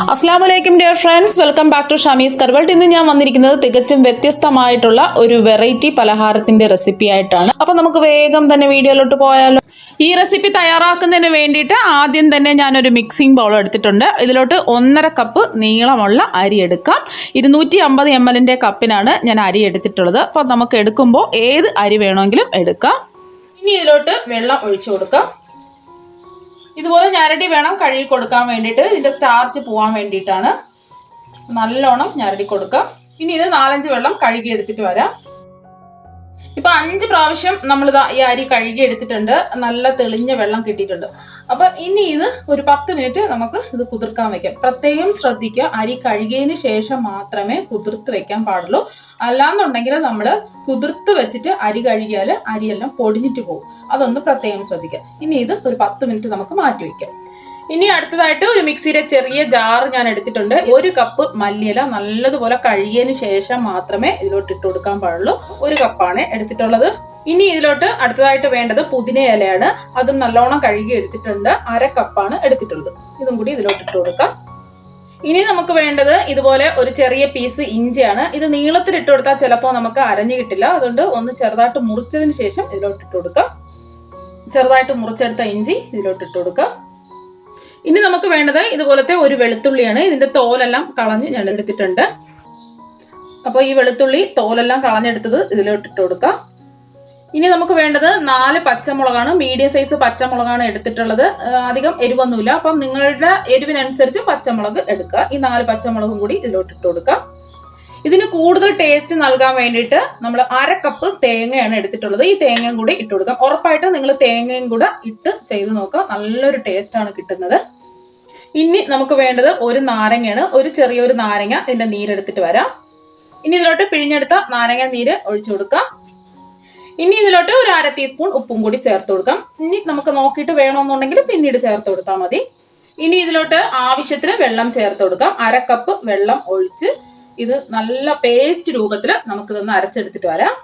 അസ്സലാമലൈക്കും dear friends, welcome back to Shamees കർവൾട്ട്. ഇന്ന് ഞാൻ വന്നിരിക്കുന്നത് തികച്ചും വ്യത്യസ്തമായിട്ടുള്ള ഒരു വെറൈറ്റി പലഹാരത്തിന്റെ റെസിപ്പി ആയിട്ടാണ്. അപ്പോൾ നമുക്ക് വേഗം തന്നെ വീഡിയോയിലോട്ട് പോയാലോ. ഈ റെസിപ്പി തയ്യാറാക്കുന്നതിന് വേണ്ടിയിട്ട് ആദ്യം തന്നെ ഞാനൊരു മിക്സിംഗ് ബൗൾ എടുത്തിട്ടുണ്ട്. ഇതിലോട്ട് 1.5 കപ്പ് നീളമുള്ള അരി എടുക്കാം. 250 ml കപ്പിനാണ് ഞാൻ അരി എടുത്തിട്ടുള്ളത്. അപ്പോൾ നമുക്ക് എടുക്കുമ്പോൾ ഏത് അരി വേണമെങ്കിലും എടുക്കാം. ഇനി ഇതിലോട്ട് വെള്ളം ഒഴിച്ചു കൊടുക്കാം. ഇതുപോലെ ഞരടി വേണം കഴുകി കൊടുക്കാൻ വേണ്ടിയിട്ട്. ഇതിൻ്റെ സ്റ്റാർച്ച് പോകാൻ വേണ്ടിയിട്ടാണ്. നല്ലോണം ഞരടി കൊടുക്കാം. ഇനി ഇത് 4-5 വെള്ളം കഴുകി എടുത്തിട്ട് വരാം. ഇപ്പൊ 5 പ്രാവശ്യം നമ്മളിതാ ഈ അരി കഴുകി എടുത്തിട്ടുണ്ട്. നല്ല തെളിഞ്ഞ വെള്ളം കിട്ടിയിട്ടുണ്ട്. അപ്പൊ ഇനി ഇത് ഒരു 10 മിനിറ്റ് നമുക്ക് ഇത് കുതിർക്കാൻ വെക്കാം. പ്രത്യേകം ശ്രദ്ധിക്കുക, അരി കഴുകിയതിന് ശേഷം മാത്രമേ കുതിർത്ത് വെക്കാൻ പാടുള്ളൂ. അല്ലാന്നുണ്ടെങ്കിൽ നമ്മൾ കുതിർത്ത് വെച്ചിട്ട് അരി കഴുകിയാൽ അരിയെല്ലാം പൊടിഞ്ഞിട്ട് പോകും. അതൊന്ന് പ്രത്യേകം ശ്രദ്ധിക്കുക. ഇനി ഇത് ഒരു 10 മിനിറ്റ് നമുക്ക് മാറ്റി വെക്കാം. ഇനി അടുത്തതായിട്ട് ഒരു മിക്സിയുടെ ചെറിയ ജാർ ഞാൻ എടുത്തിട്ടുണ്ട്. 1 കപ്പ് മല്ലിയില നല്ലതുപോലെ കഴുകിയതിന് ശേഷം മാത്രമേ ഇതിലോട്ട് ഇട്ട് കൊടുക്കാൻ പാടുള്ളൂ. 1 കപ്പാണ് എടുത്തിട്ടുള്ളത്. ഇനി ഇതിലോട്ട് അടുത്തതായിട്ട് വേണ്ടത് പുതിന ഇലയാണ്. അതും നല്ലോണം കഴുകി എടുത്തിട്ടുണ്ട്. 1/2 കപ്പാണ് എടുത്തിട്ടുള്ളത്. ഇതും കൂടി ഇതിലോട്ട് ഇട്ട് കൊടുക്കാം. ഇനി നമുക്ക് വേണ്ടത് ഇതുപോലെ ഒരു ചെറിയ പീസ് ഇഞ്ചിയാണ്. ഇത് നീളത്തിൽ ഇട്ട് കൊടുത്താൽ ചിലപ്പോൾ നമുക്ക് അരഞ്ഞു കിട്ടില്ല. അതുകൊണ്ട് ഒന്ന് ചെറുതായിട്ട് മുറിച്ചതിന് ശേഷം ഇതിലോട്ട് ഇട്ട് കൊടുക്കാം. ചെറുതായിട്ട് മുറിച്ചെടുത്ത ഇഞ്ചി ഇതിലോട്ട് ഇട്ട് കൊടുക്കാം. ഇനി നമുക്ക് വേണ്ടത് ഇതുപോലത്തെ ഒരു വെളുത്തുള്ളിയാണ്. ഇതിന്റെ തോലെല്ലാം കളഞ്ഞ് ഞാൻ എടുത്തിട്ടുണ്ട്. അപ്പോൾ ഈ വെളുത്തുള്ളി തോലെല്ലാം കളഞ്ഞെടുത്തത് ഇതിലോട്ട് ഇട്ട് കൊടുക്കാം. ഇനി നമുക്ക് വേണ്ടത് 4 പച്ചമുളകാണ്. മീഡിയം സൈസ് പച്ചമുളകാണ് എടുത്തിട്ടുള്ളത്. അധികം എരിവൊന്നുമില്ല. അപ്പം നിങ്ങളുടെ എരിവിനനുസരിച്ച് പച്ചമുളക് എടുക്കുക. ഈ 4 പച്ചമുളകും കൂടി ഇതിലോട്ട് ഇട്ട് കൊടുക്കാം. ഇതിന് കൂടുതൽ ടേസ്റ്റ് നൽകാൻ വേണ്ടിയിട്ട് നമ്മൾ 1/2 കപ്പ് തേങ്ങയാണ് എടുത്തിട്ടുള്ളത്. ഈ തേങ്ങയും കൂടി ഇട്ട് കൊടുക്കാം. ഉറപ്പായിട്ട് നിങ്ങൾ തേങ്ങയും കൂടെ ഇട്ട് ചെയ്ത് നോക്കുക. നല്ലൊരു ടേസ്റ്റ് ആണ് കിട്ടുന്നത്. ഇനി നമുക്ക് വേണ്ടത് ഒരു നാരങ്ങയാണ്. ഒരു ചെറിയൊരു നാരങ്ങ ഇതിന്റെ നീരെടുത്തിട്ട് വരാം. ഇനി ഇതിലോട്ട് പിഴിഞ്ഞെടുത്ത നാരങ്ങ നീര് ഒഴിച്ചു കൊടുക്കാം. ഇനി ഇതിലോട്ട് ഒരു 1/2 ടീസ്പൂൺ ഉപ്പും കൂടി ചേർത്ത് കൊടുക്കാം. ഇനി നമുക്ക് നോക്കിയിട്ട് വേണമെന്നുണ്ടെങ്കിൽ പിന്നീട് ചേർത്ത് കൊടുത്താൽ മതി. ഇനി ഇതിലോട്ട് ആവശ്യത്തിന് വെള്ളം ചേർത്ത് കൊടുക്കാം. 1/2 കപ്പ് വെള്ളം ഒഴിച്ച് ഇത് നല്ല പേസ്റ്റ് രൂപത്തിൽ നമുക്കിതൊന്ന് അരച്ചെടുത്തിട്ട് വരാം.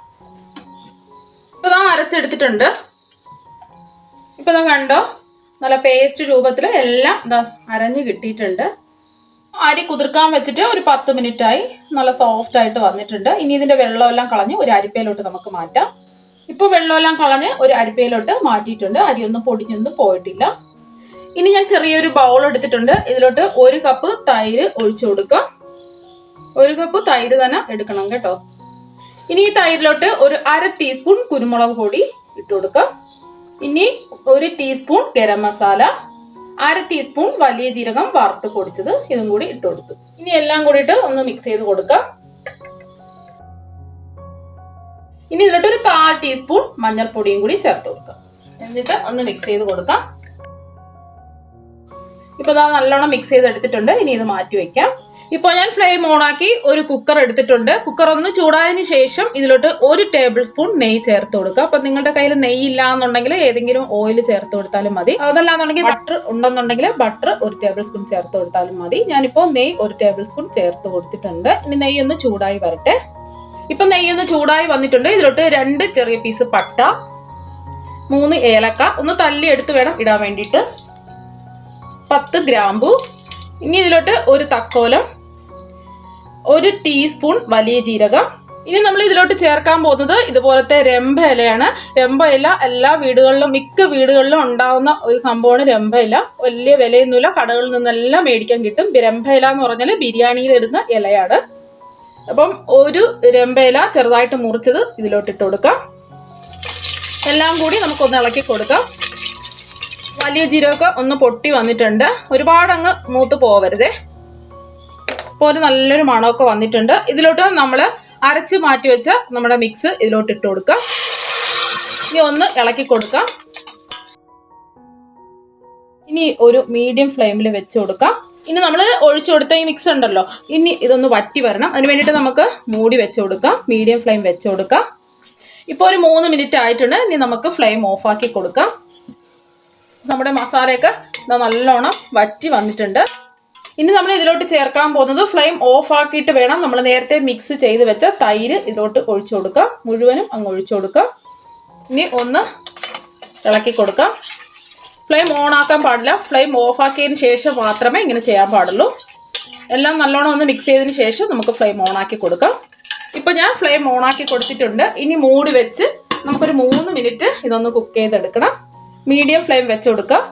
ഇപ്പൊ ഇതാ അരച്ചെടുത്തിട്ടുണ്ട്. ഇപ്പൊ ഇതാ കണ്ടോ, നല്ല പേസ്റ്റ് രൂപത്തിൽ എല്ലാം ഇതാ അരഞ്ഞ് കിട്ടിയിട്ടുണ്ട്. അരി കുതിർക്കാൻ വെച്ചിട്ട് ഒരു 10 മിനിറ്റായി. നല്ല സോഫ്റ്റ് ആയിട്ട് വന്നിട്ടുണ്ട്. ഇനി ഇതിന്റെ വെള്ളമെല്ലാം കളഞ്ഞ് ഒരു അരിപ്പയിലോട്ട് നമുക്ക് മാറ്റാം. ഇപ്പൊ വെള്ളമെല്ലാം കളഞ്ഞ് ഒരു അരിപ്പയിലോട്ട് മാറ്റിയിട്ടുണ്ട്. അരിയൊന്നും പൊടിഞ്ഞൊന്നും പോയിട്ടില്ല. ഇനി ഞാൻ ചെറിയൊരു ബൗൾ എടുത്തിട്ടുണ്ട്. ഇതിലോട്ട് 1 കപ്പ് തൈര് ഒഴിച്ചു കൊടുക്കാം. 1 കപ്പ് തൈര് തന്നെ എടുക്കണം കേട്ടോ. ഇനി ഈ തൈരിലോട്ട് ഒരു 1/2 ടീസ്പൂൺ കുരുമുളക് പൊടി ഇട്ട് കൊടുക്കാം. ഇനി 1 ടീസ്പൂൺ ഗരം മസാല, 1/2 ടീസ്പൂൺ വലിയ ജീരകം വറുത്ത് പൊടിച്ചത് ഇതും കൂടി ഇട്ട് കൊടുത്തു. ഇനി എല്ലാം കൂടിയിട്ട് ഒന്ന് മിക്സ് ചെയ്ത് കൊടുക്കാം. ഇനി ഇതിലോട്ട് ഒരു 1/4 ടീസ്പൂൺ മഞ്ഞൾപ്പൊടിയും കൂടി ചേർത്ത് കൊടുക്കാം. എന്നിട്ട് ഒന്ന് മിക്സ് ചെയ്ത് കൊടുക്കാം. ഇപ്പൊ ഇതാ നല്ലോണം മിക്സ് ചെയ്ത് എടുത്തിട്ടുണ്ട്. ഇനി ഇത് മാറ്റി വെക്കാം. ഇപ്പോൾ ഞാൻ ഫ്ലെയിം ഓണാക്കി ഒരു കുക്കർ എടുത്തിട്ടുണ്ട്. കുക്കർ ഒന്ന് ചൂടായതിനു ശേഷം ഇതിലോട്ട് 1 ടേബിൾ സ്പൂൺ നെയ്യ് ചേർത്ത് കൊടുക്കുക. അപ്പൊ നിങ്ങളുടെ കയ്യിൽ നെയ്യ് ഇല്ല എന്നുണ്ടെങ്കിൽ ഏതെങ്കിലും ഓയിൽ ചേർത്ത് കൊടുത്താലും മതി. അതല്ലാന്നുണ്ടെങ്കിൽ ബട്ടർ ഉണ്ടെന്നുണ്ടെങ്കിൽ ബട്ടർ 1 ടേബിൾ സ്പൂൺ ചേർത്ത് കൊടുത്താലും മതി. ഞാനിപ്പോൾ നെയ്യ് 1 ടേബിൾ സ്പൂൺ ചേർത്ത് കൊടുത്തിട്ടുണ്ട്. ഇനി നെയ്യ് ഒന്ന് ചൂടായി വരട്ടെ. ഇപ്പൊ നെയ്യ് ഒന്ന് ചൂടായി വന്നിട്ടുണ്ട്. ഇതിലോട്ട് 2 ചെറിയ പീസ് പട്ട, 3 ഏലക്ക ഒന്ന് തല്ലി എടുത്ത് വേണം ഇടാൻ വേണ്ടിയിട്ട്, 10 ഗ്രാമ്പു. ഇനി ഇതിലോട്ട് 1 തക്കോലം, 1 ടീസ്പൂൺ വലിയ ജീരകം. ഇനി നമ്മൾ ഇതിലോട്ട് ചേർക്കാൻ പോകുന്നത് ഇതുപോലത്തെ രംഭ ഇലയാണ്. രംഭ ഇല എല്ലാ വീടുകളിലും, മിക്ക വീടുകളിലും ഉണ്ടാവുന്ന ഒരു സംഭവമാണ് രംഭ ഇല. വലിയ വിലയൊന്നുമില്ല, കടകളിൽ നിന്നെല്ലാം മേടിക്കാൻ കിട്ടും. രംഭ ഇല എന്ന് പറഞ്ഞാൽ ബിരിയാണിയിൽ ഇടുന്ന ഇലയാണ്. അപ്പം 1 രംഭ ഇല ചെറുതായിട്ട് മുറിച്ചത് ഇതിലോട്ട് ഇട്ട് കൊടുക്കാം. എല്ലാം കൂടി നമുക്കൊന്ന് ഇളക്കി കൊടുക്കാം. വലിയ ജീരകമൊക്കെ ഒന്ന് പൊട്ടി വന്നിട്ടുണ്ട്. ഒരുപാട് അങ്ങ് മൂത്ത് പോവരുതേ. ഇപ്പോൾ ഒരു നല്ലൊരു മണമൊക്കെ വന്നിട്ടുണ്ട്. ഇതിലോട്ട് നമ്മൾ അരച്ച് മാറ്റി വെച്ച നമ്മുടെ മിക്സ് ഇതിലോട്ട് ഇട്ട് കൊടുക്കാം. ഇനി ഒന്ന് ഇളക്കി കൊടുക്കാം. ഇനി ഒരു മീഡിയം ഫ്ലെയിമിൽ വെച്ച് കൊടുക്കാം. ഇനി നമ്മൾ ഒഴിച്ചു കൊടുത്ത ഈ മിക്സ് ഉണ്ടല്ലോ, ഇനി ഇതൊന്ന് വറ്റി വരണം. അതിന് വേണ്ടിയിട്ട് നമുക്ക് മൂടി വെച്ച് കൊടുക്കാം. മീഡിയം ഫ്ലെയിം വെച്ച് കൊടുക്കാം. ഇപ്പോൾ ഒരു 3 മിനിറ്റ് ആയിട്ടുണ്ട്. ഇനി നമുക്ക് ഫ്ലെയിം ഓഫാക്കി കൊടുക്കാം. നമ്മുടെ മസാലയൊക്കെ നല്ലോണം വറ്റി വന്നിട്ടുണ്ട്. ഇനി നമ്മൾ ഇതിലോട്ട് ചേർക്കാൻ പോകുന്നത്, ഫ്ലെയിം ഓഫ് ആക്കിയിട്ട് വേണം നമ്മൾ നേരത്തെ മിക്സ് ചെയ്ത് വെച്ച തൈര് ഇതിലോട്ട് ഒഴിച്ചു കൊടുക്കാം. മുഴുവനും അങ്ങ് ഒഴിച്ചു കൊടുക്കാം. ഇനി ഒന്ന് ഇളക്കി കൊടുക്കാം. ഫ്ലെയിം ഓൺ ആക്കാൻ പാടില്ല. ഫ്ലെയിം ഓഫ് ആക്കിയതിന് ശേഷം മാത്രമേ ഇങ്ങനെ ചെയ്യാൻ പാടുള്ളൂ. എല്ലാം നല്ലോണം ഒന്ന് മിക്സ് ചെയ്തതിന് ശേഷം നമുക്ക് ഫ്ലെയിം ഓണാക്കി കൊടുക്കാം. ഇപ്പോൾ ഞാൻ ഫ്ലെയിം ഓണാക്കി കൊടുത്തിട്ടുണ്ട്. ഇനി മൂടി വെച്ച് നമുക്കൊരു 3 മിനിറ്റ് ഇതൊന്ന് കുക്ക് ചെയ്തെടുക്കണം. മീഡിയം ഫ്ലെയിം വെച്ച് കൊടുക്കാം.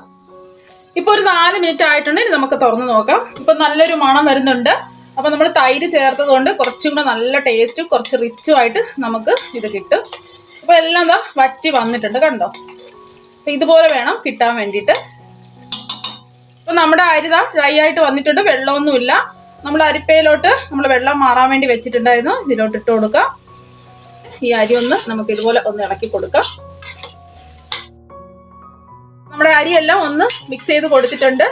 ഇപ്പോൾ ഒരു 4 മിനിറ്റ് ആയിട്ടുണ്ട്. ഇനി നമുക്ക് തുറന്ന് നോക്കാം. ഇപ്പോൾ നല്ലൊരു മണം വരുന്നുണ്ട്. അപ്പോൾ നമ്മൾ തൈര് ചേർത്തത് കൊണ്ട് കുറച്ചും കൂടെ നല്ല ടേസ്റ്റും കുറച്ച് റിച്ചും ആയിട്ട് നമുക്ക് ഇത് കിട്ടും. അപ്പോൾ എല്ലാം എന്താ വറ്റി വന്നിട്ടുണ്ട്, കണ്ടോ? അപ്പോൾ ഇതുപോലെ വേണം കിട്ടാൻ വേണ്ടിയിട്ട്. അപ്പോൾ നമ്മുടെ അരി ഡ്രൈ ആയിട്ട് വന്നിട്ടുണ്ട്, വെള്ളമൊന്നുമില്ല. നമ്മൾ അരിപ്പയിലോട്ട് നമ്മൾ വെള്ളം മാറാൻ വേണ്ടി വെച്ചിട്ടുണ്ടായിരുന്നു. ഇതിലോട്ട് ഇട്ട് കൊടുക്കാം. ഈ അരി ഒന്ന് നമുക്ക് ഇതുപോലെ ഒന്ന് ഇളക്കി കൊടുക്കാം. നമ്മുടെ അരിയെല്ലാം ഒന്ന് മിക്സ് ചെയ്ത് കൊടുത്തിട്ടുണ്ട്.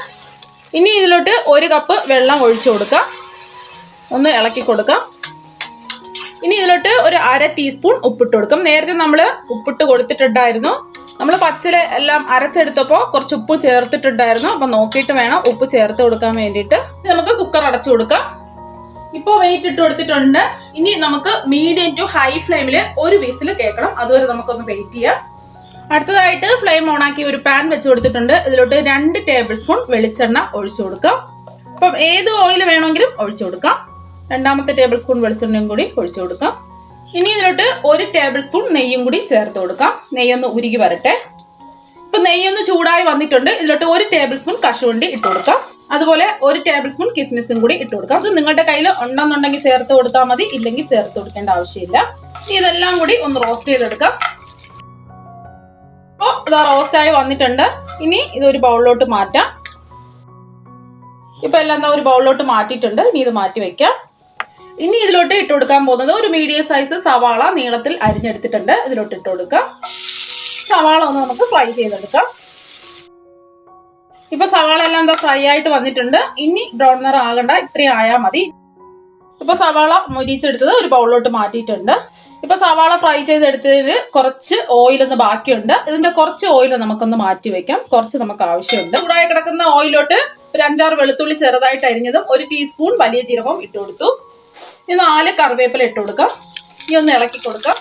ഇനി ഇതിലോട്ട് 1 കപ്പ് വെള്ളം ഒഴിച്ചു കൊടുക്കാം. ഒന്ന് ഇളക്കി കൊടുക്കാം. ഇനി ഇതിലോട്ട് ഒരു 1/2 ടീസ്പൂൺ ഉപ്പിട്ട് കൊടുക്കാം. നേരത്തെ നമ്മൾ ഉപ്പിട്ട് കൊടുത്തിട്ടുണ്ടായിരുന്നു. നമ്മൾ പച്ചില എല്ലാം അരച്ചെടുത്തപ്പോൾ കുറച്ച് ഉപ്പ് ചേർത്തിട്ടുണ്ടായിരുന്നു. അപ്പം നോക്കിയിട്ട് വേണം ഉപ്പ് ചേർത്ത് കൊടുക്കാൻ വേണ്ടിയിട്ട്. നമുക്ക് കുക്കർ അടച്ചു കൊടുക്കാം. ഇപ്പോൾ വെയിറ്റ് ഇട്ട് കൊടുത്തിട്ടുണ്ട്. ഇനി നമുക്ക് മീഡിയം ടു ഹൈ ഫ്ലെയിമിൽ ഒരു വിസിൽ കേൾക്കണം. അതുവരെ നമുക്കൊന്ന് വെയിറ്റ് ചെയ്യാം. അടുത്തതായിട്ട് ഫ്ലെയിം ഓണാക്കി ഒരു പാൻ വെച്ച് കൊടുത്തിട്ടുണ്ട്. ഇതിലോട്ട് 2 ടേബിൾ സ്പൂൺ വെളിച്ചെണ്ണ ഒഴിച്ചു കൊടുക്കാം. അപ്പം ഏത് ഓയിൽ വേണമെങ്കിലും ഒഴിച്ചു കൊടുക്കാം. 2ാമത്തെ ടേബിൾ സ്പൂൺ വെളിച്ചെണ്ണയും കൂടി ഒഴിച്ചു കൊടുക്കാം. ഇനി ഇതിലോട്ട് 1 ടേബിൾ സ്പൂൺ നെയ്യും കൂടി ചേർത്ത് കൊടുക്കാം. നെയ്യൊന്ന് ഉരുകി വരട്ടെ. ഇപ്പൊ നെയ്യൊന്ന് ചൂടായി വന്നിട്ടുണ്ട്. ഇതിലോട്ട് 1 ടേബിൾ സ്പൂൺ കശുവണ്ടി ഇട്ട് കൊടുക്കാം. അതുപോലെ 1 ടേബിൾ സ്പൂൺ കിസ്മിസും കൂടി ഇട്ട് കൊടുക്കാം. അത് നിങ്ങളുടെ കയ്യിൽ ഉണ്ടെന്നുണ്ടെങ്കിൽ ചേർത്ത് കൊടുത്താൽ മതി, ഇല്ലെങ്കിൽ ചേർത്ത് കൊടുക്കേണ്ട ആവശ്യമില്ല. ഇതെല്ലാം കൂടി ഒന്ന് റോസ്റ്റ് ചെയ്തെടുക്കാം. അപ്പോൾ ഇതാ റോസ്റ്റായി വന്നിട്ടുണ്ട്. ഇനി ഇതൊരു ബൗളിലോട്ട് മാറ്റാം. ഇപ്പൊ എല്ലാം എന്താ ഒരു ബൗളിലോട്ട് മാറ്റിയിട്ടുണ്ട്. ഇനി ഇത് മാറ്റി വെക്കാം. ഇനി ഇതിലോട്ട് ഇട്ട് കൊടുക്കാൻ പോകുന്നത് ഒരു മീഡിയം സൈസ് സവാള നീളത്തിൽ അരിഞ്ഞെടുത്തിട്ടുണ്ട്. ഇതിലോട്ട് ഇട്ട് കൊടുക്കാം. സവാള ഒന്ന് നമുക്ക് ഫ്രൈ ചെയ്തെടുക്കാം. ഇപ്പൊ സവാള എല്ലാം എന്താ ഫ്രൈ ആയിട്ട് വന്നിട്ടുണ്ട്. ഇനി ബ്രൗൺ നിറം ആകണ്ട, ഇത്രയും ആയാൽ മതി. ഇപ്പൊ സവാള മൊരിച്ചെടുത്തത് ഒരു ബൗളിലോട്ട് മാറ്റിയിട്ടുണ്ട്. ഇപ്പൊ സവാള ഫ്രൈ ചെയ്തെടുത്തതിൽ കുറച്ച് ഓയിലൊന്ന് ബാക്കിയുണ്ട്. ഇതിന്റെ കുറച്ച് ഓയിൽ നമുക്കൊന്ന് മാറ്റി വെക്കാം. കുറച്ച് നമുക്ക് ആവശ്യമുണ്ട്. ചൂടായി കിടക്കുന്ന ഓയിലോട്ട് ഒരു 5-6 വെളുത്തുള്ളി ചെറുതായിട്ട് അരിഞ്ഞതും 1 ടീസ്പൂൺ വലിയ ജീരകം ഇട്ട് കൊടുത്തു. ഇനി 4 കറിവേപ്പില ഇട്ട് കൊടുക്കാം. ഇനി ഒന്ന് ഇളക്കി കൊടുക്കാം.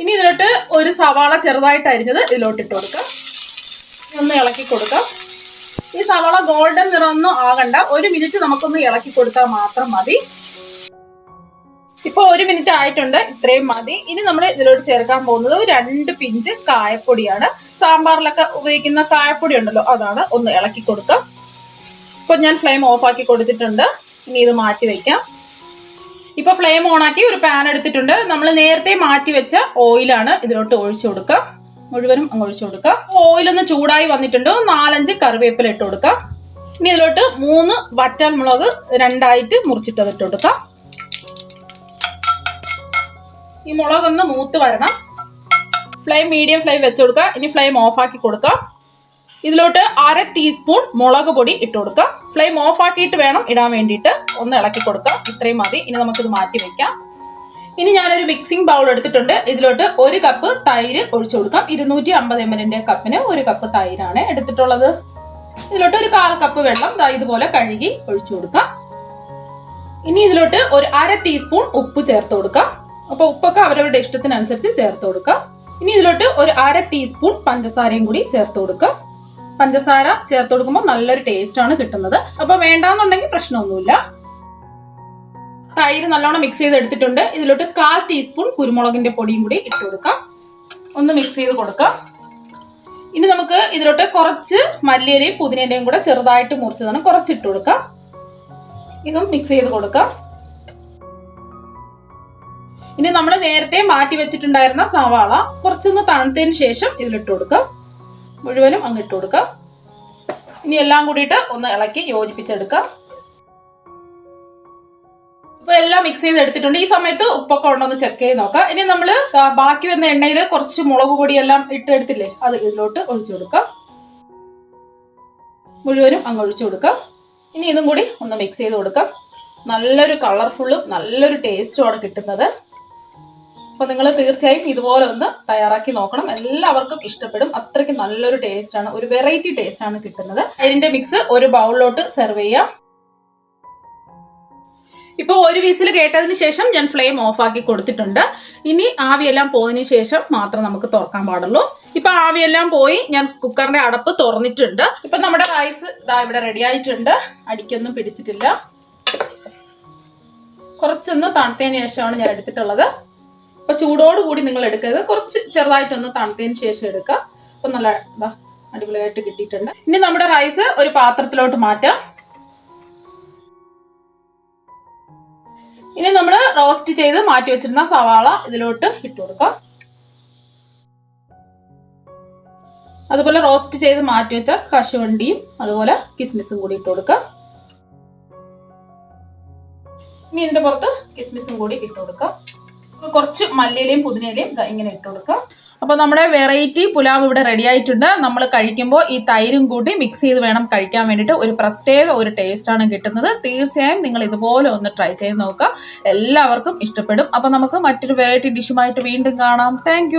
ഇനി ഇതിലോട്ട് ഒരു സവാള ചെറുതായിട്ട് അരിഞ്ഞത് ഇതിലോട്ട് ഇട്ട് കൊടുക്കാം. ഇനി ഒന്ന് ഇളക്കി കൊടുക്കാം. ഈ സവാള ഗോൾഡൻ നിറമൊന്നും ആകണ്ട, 1 മിനിറ്റ് നമുക്കൊന്ന് ഇളക്കി കൊടുത്താൽ മാത്രം മതി. ഇപ്പൊ 1 മിനിറ്റ് ആയിട്ടുണ്ട്, ഇത്രയും മതി. ഇനി നമ്മൾ ഇതിലോട്ട് ചേർക്കാൻ പോകുന്നത് 2 പിഞ്ച് കായപ്പൊടിയാണ്. സാമ്പാറിലൊക്കെ ഉപയോഗിക്കുന്ന കായപ്പൊടി ഉണ്ടല്ലോ, അതാണ്. ഒന്ന് ഇളക്കി കൊടുക്കാം. ഇപ്പൊ ഞാൻ ഫ്ലെയിം ഓഫ് ആക്കി കൊടുത്തിട്ടുണ്ട്. ഇനി ഇത് മാറ്റി വെക്കാം. ഇപ്പൊ ഫ്ലെയിം ഓണാക്കി ഒരു പാൻ എടുത്തിട്ടുണ്ട്. നമ്മൾ നേരത്തെ മാറ്റി വെച്ച ഓയിലാണ് ഇതിലോട്ട് ഒഴിച്ചു കൊടുക്കാം. മുഴുവനും അങ്ങ് ഒഴിച്ചു കൊടുക്കാം. ഓയിലൊന്ന് ചൂടായി വന്നിട്ടുണ്ട്. 4-5 കറിവേപ്പില ഇട്ട് കൊടുക്കാം. ഇനി ഇതിലോട്ട് 3 വറ്റൽ മുളക് 2ആയിട്ട് മുറിച്ചിട്ടത് ഇട്ട് കൊടുക്കാം. ഈ മുളകൊന്ന് മൂത്ത് വരണം. ഫ്ലെയിം മീഡിയം ഫ്ലെയിം വെച്ച് കൊടുക്കാം. ഇനി ഫ്ലെയിം ഓഫ് ആക്കി കൊടുക്കാം. ഇതിലോട്ട് 1/2 ടീസ്പൂൺ മുളക് പൊടി ഇട്ട് കൊടുക്കാം. ഫ്ലെയിം ഓഫ് ആക്കിയിട്ട് വേണം ഇടാൻ വേണ്ടിയിട്ട്. ഒന്ന് ഇളക്കി കൊടുക്കാം. ഇത്രയും മതി. ഇനി നമുക്കിത് മാറ്റി വെക്കാം. ഇനി ഞാനൊരു മിക്സിംഗ് ബൗൾ എടുത്തിട്ടുണ്ട്. ഇതിലോട്ട് 1 കപ്പ് തൈര് ഒഴിച്ചു കൊടുക്കാം. 250 ml കപ്പിന് 1 കപ്പ് തൈരാണ് എടുത്തിട്ടുള്ളത്. ഇതിലോട്ട് ഒരു 1/4 കപ്പ് വെള്ളം ഇതുപോലെ കഴുകി ഒഴിച്ചു കൊടുക്കാം. ഇനി ഇതിലോട്ട് ഒരു 1/2 ടീസ്പൂൺ ഉപ്പ് ചേർത്ത് കൊടുക്കാം. അപ്പൊ ഉപ്പൊക്കെ അവരവരുടെ ഇഷ്ടത്തിനനുസരിച്ച് ചേർത്ത് കൊടുക്കാം. ഇനി ഇതിലോട്ട് ഒരു 1/2 ടീസ്പൂൺ പഞ്ചസാരയും കൂടി ചേർത്ത് കൊടുക്കാം. പഞ്ചസാര ചേർത്ത് കൊടുക്കുമ്പോൾ നല്ലൊരു ടേസ്റ്റ് ആണ് കിട്ടുന്നത്. അപ്പൊ വേണ്ടാന്നുണ്ടെങ്കിൽ പ്രശ്നമൊന്നുമില്ല. തൈര് നല്ലോണം മിക്സ് ചെയ്ത് എടുത്തിട്ടുണ്ട്. ഇതിലോട്ട് 1/4 ടീസ്പൂൺ കുരുമുളകിന്റെ പൊടിയും കൂടി ഇട്ട് കൊടുക്കാം. ഒന്ന് മിക്സ് ചെയ്ത് കൊടുക്കാം. ഇനി നമുക്ക് ഇതിലോട്ട് കുറച്ച് മല്ലിയിലയും പുതിനയിലയും കൂടെ ചെറുതായിട്ട് മുറിച്ചതാണ് കുറച്ച് ഇട്ട് കൊടുക്കാം. ഇതും മിക്സ് ചെയ്ത് കൊടുക്കാം. ഇനി നമ്മൾ നേരത്തെ മാറ്റി വെച്ചിട്ടുണ്ടായിരുന്ന സവാള കുറച്ചൊന്ന് തണുത്തതിന് ശേഷം ഇതിലിട്ട് കൊടുക്കാം. മുഴുവനും അങ്ങിട്ട് കൊടുക്കാം. ഇനി എല്ലാം കൂടിയിട്ട് ഒന്ന് ഇളക്കി യോജിപ്പിച്ചെടുക്കാം. ഇപ്പൊ എല്ലാം മിക്സ് ചെയ്ത് എടുത്തിട്ടുണ്ട്. ഈ സമയത്ത് ഉപ്പൊക്കെ ഉണ്ടോ എന്ന് ചെക്ക് ചെയ്ത് നോക്കാം. ഇനി നമ്മൾ ബാക്കി വന്ന എണ്ണയിൽ കുറച്ച് മുളക് പൊടിയെല്ലാം ഇട്ടെടുത്തില്ലേ, അത് ഇതിലോട്ട് ഒഴിച്ചു കൊടുക്കാം. മുഴുവനും അങ്ങ് ഒഴിച്ചു കൊടുക്കാം. ഇനി ഇതും കൂടി ഒന്ന് മിക്സ് ചെയ്ത് കൊടുക്കാം. നല്ലൊരു കളർഫുള്ളും നല്ലൊരു ടേസ്റ്റുമാണ് കിട്ടുന്നത്. അപ്പോൾ നിങ്ങൾ തീർച്ചയായും ഇതുപോലെ ഒന്ന് തയ്യാറാക്കി നോക്കണം. എല്ലാവർക്കും ഇഷ്ടപ്പെടും. അത്രയ്ക്ക് നല്ലൊരു ടേസ്റ്റാണ്, ഒരു വെറൈറ്റി ടേസ്റ്റാണ് കിട്ടുന്നത്. അതിന്റെ മിക്സ് ഒരു ബൗളിലോട്ട് സെർവ് ചെയ്യാം. ഇപ്പോൾ ഒരു വിസിൽ കേട്ടതിന് ശേഷം ഞാൻ ഫ്ലെയിം ഓഫ് ആക്കി കൊടുത്തിട്ടുണ്ട്. ഇനി ആവിയെല്ലാം പോയതിനു ശേഷം മാത്രം നമുക്ക് തുറക്കാൻ പാടുള്ളൂ. ഇപ്പൊ ആവിയെല്ലാം പോയി ഞാൻ കുക്കറിന്റെ അടപ്പ് തുറന്നിട്ടുണ്ട്. ഇപ്പൊ നമ്മുടെ റൈസ് ഇതാ ഇവിടെ റെഡി ആയിട്ടുണ്ട്. അടിക്കൊന്നും പിടിച്ചിട്ടില്ല. കുറച്ചൊന്ന് തണുത്തതിന് ശേഷമാണ് ഞാൻ എടുത്തിട്ടുള്ളത്. അപ്പൊ ചൂടോടുകൂടി നിങ്ങൾ എടുക്കരുത്, കുറച്ച് ചെറുതായിട്ടൊന്ന് തണുത്തതിന് ശേഷം എടുക്കുക. അപ്പൊ നല്ല അടിപൊളിയായിട്ട് കിട്ടിയിട്ടുണ്ട്. ഇനി നമ്മുടെ റൈസ് ഒരു പാത്രത്തിലോട്ട് മാറ്റാം. ഇനി നമ്മൾ റോസ്റ്റ് ചെയ്ത് മാറ്റി വെച്ചിരുന്ന സവാള ഇതിലോട്ട് ഇട്ട് കൊടുക്കാം. അതുപോലെ റോസ്റ്റ് ചെയ്ത് മാറ്റി വെച്ച കശുവണ്ടിയും അതുപോലെ കിസ്മിസും കൂടി ഇട്ട് കൊടുക്കാം. ഇനി ഇതിന്റെ പുറത്ത് കിസ്മിസും കൂടി ഇട്ട് കൊടുക്കാം. കുറച്ച് മല്ലിയിലയും പുതിനയിലയും ഇങ്ങനെ ഇട്ട് കൊടുക്കാം. അപ്പൊ നമ്മുടെ വെറൈറ്റി പുലാവ് ഇവിടെ റെഡി ആയിട്ടുണ്ട്. നമ്മൾ കഴിക്കുമ്പോൾ ഈ തൈരും കൂട്ടി മിക്സ് ചെയ്ത് വേണം കഴിക്കാൻ വേണ്ടിയിട്ട്. ഒരു പ്രത്യേക ഒരു ടേസ്റ്റ് ആണ് കിട്ടുന്നത്. തീർച്ചയായും നിങ്ങൾ ഇതുപോലെ ഒന്ന് ട്രൈ ചെയ്ത് നോക്കുക, എല്ലാവർക്കും ഇഷ്ടപ്പെടും. അപ്പൊ നമുക്ക് മറ്റൊരു വെറൈറ്റി ഡിഷുമായിട്ട് വീണ്ടും കാണാം. താങ്ക്